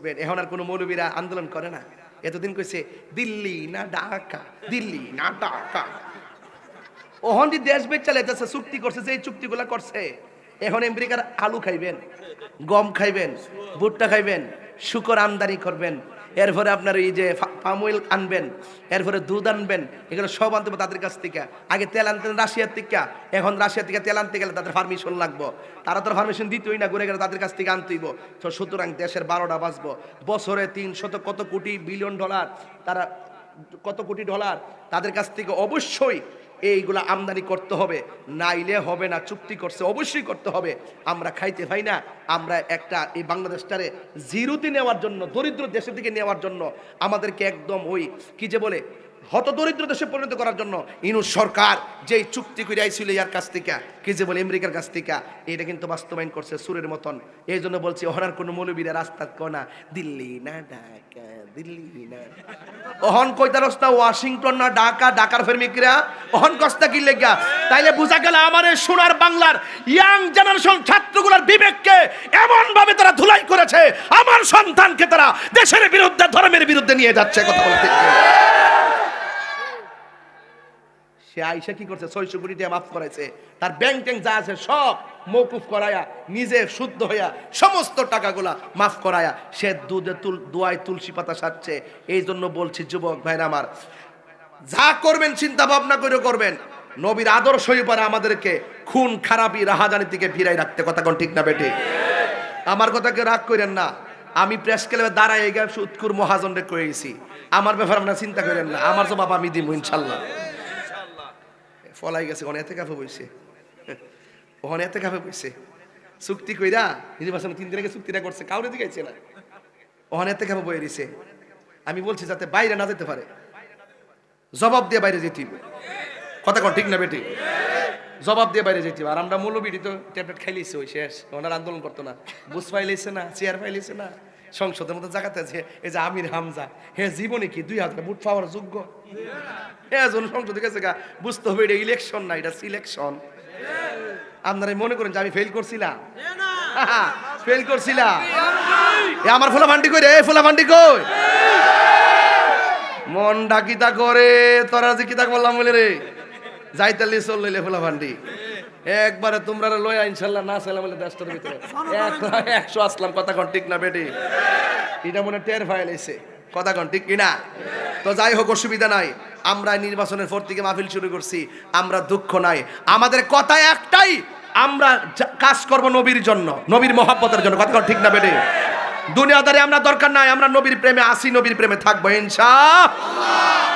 বুঝবেন। এখন আর কোনো মৌলবীরা আন্দোলন করে না। এতদিন কইছে দিল্লি না ঢাকা, দিল্লি না ঢাকা। ওহন যে দেশ বেচ চালাইতেছে, চুক্তি করছে, যে চুক্তিগুলা করছে, এখন আমেরিকার আলু খাইবেন, গম খাইবেন, ভুট্টা খাইবেন, শুকর আমদানি করবেন, এরপরে আপনার এই যে পাম অয়েল আনবেন, এরপরে দুধ আনবেন, এগুলো সব আনতে হবে তাদের কাছ থেকে। আগে তেল আনতেন রাশিয়ার থেকে, এখন রাশিয়া থেকে তেল আনতে গেলে তাদের পারমিশন লাগবো, তারা তো পারমিশন দিতই না, ঘুরে গেলে তাদের কাছ থেকে আনতেইব। তো সুতরাং দেশের 12টা বাঁচবো। বছরে 300 কত কোটি বিলিয়ন ডলার, তারা কত কোটি ডলার তাদের কাছ থেকে অবশ্যই এইগুলা আমদানি করতে হবে, নাইলে হবে না। চুক্তি করছে, অবশ্যই করতে হবে। আমরা খাইতে পাই না, আমরা একটা এই বাংলাদেশটারে জিরোতে নেওয়ার জন্য, দরিদ্র দেশের দিকে নেওয়ার জন্য আমাদেরকে একদম ওই কি যে বলে হত দরিদ্র দেশে পরিণত করার জন্য ইউনূস সরকার যেই চুক্তি করে আইছিল ইয়ার কাছ থেকে, কি যে বলে আমেরিকার কাছ থেকে, এটা কিন্তু বাস্তবায়ন করছে সুরের মতন। এই জন্য বলছি ওহনার কোনো মৌলবীরা রাস্তার কোনা দিল্লি না ঢাকা, দিল্লি না, ওহন কইতা রাস্তা ওয়াশিংটন না ঢাকা, ঢাকার ফেরমিকরা ওহন কস্তা কি লেগা। তাইলে বুঝা গেল আমার এই সোনার বাংলার ইয়াং জেনারেশন ছাত্রগুলোর বিবেককে এমন ভাবে তারা ধুলাই করেছে, আমার সন্তানকে তারা দেশের বিরুদ্ধে, ধর্মের বিরুদ্ধে নিয়ে যাচ্ছে। কথা বলতে সে আইসা কি করছে, 600 কোটি টাকা মাফ করাইছে, তার ব্যাংক ট্যাঙ্ক যা আছে সব মৌকুফ করায়া, নিজে শুদ্ধ হইয়া সমস্ত টাকাগুলা মাফ করায়া সে দোয়ায় তুলসী পাতা সাজছে। এই জন্য বলছি যুবক ভাইরা আমার, যা করবেন চিন্তা ভাবনা করে করবেন, নবীর আদর্শই পারে আমাদেরকে খুন খারাপি রাহাজানি থেকে ফিরাই রাখতে। কথা কোন ঠিক না বেটি? আমার কথাকে রাগ করেন না, আমি প্রেস ক্লাবে দাঁড়ায় এই উৎকুর মহাজনরে কয়ে গেছি, আমার ব্যাপারে আপনারা চিন্তা করেন না, আমার জবাব আমি দিব ইনশাল্লাহ। ফলাই গেছে, অনেক কাফে বইছে, অনেক কাফে বইছে, চুক্তি কইরা নির্বাচন 3 দিন আগে চুক্তিটা করছে, কাউরে দিগাইছে না, অনেক কাফে বয়ে দিছে। আমি বলছি যাতে বাইরে না যেতে পারে, জবাব দিয়ে বাইরে যেতে হবে। কথা কোন ঠিক না বেটি? জবাব দিয়ে বাইরে যেতে হবে। আর আমরা মৌলবীটি তো ট্যাবলেট খাইলেছে, ওই শেষ, ওনার আন্দোলন করতো না, বুঝ পাইলেছে না, চেয়ার পাইলেছে না, সংসদের মধ্যে জায়গাতে আছে। এই যে আমির হামজা, হে জীবনে কি 2000 ভোট পাওয়ার যোগ্য? সংসদে গেছে গা, বুঝতে হবে এটা ইলেকশন না, এটা সিলেকশন। আপনারা মনে করেন যে আমি ফেল করছিলাম? ফেল করছিলাম? আমার ফোলা ভান্ডি কই রে, ফোলা ভান্ডি কই? মন ডাকিতা করে তোরা যে কিতা বললাম বলে রে, যাইতালি চল লইলে ফোলা ভান্ডি একবারে তোমরা লইয়া ইনশাল্লাহ না চাইলাম বলে দেশটার ভিতরে 100 আসলাম। কথা কোন ঠিক না বেটি? এটা মনে টের ফাইলাইছে। কথা কোন ঠিক কিনা? তো যাই হোক, অসুবিধা নাই, আমরা নির্বাচনের পর থেকে মাহফিল শুরু করছি, আমরা দুঃখ নাই, আমাদের কথা একটাই, আমরা কাজ করব নবীর জন্য, নবীর মহব্বতের জন্য। কথা ঠিক না বেটি? দুনিয়াদারি আমরা দরকার নাই, আমরা নবীর প্রেমে আসি, নবীর প্রেমে থাকবো ইনশাআল্লাহ।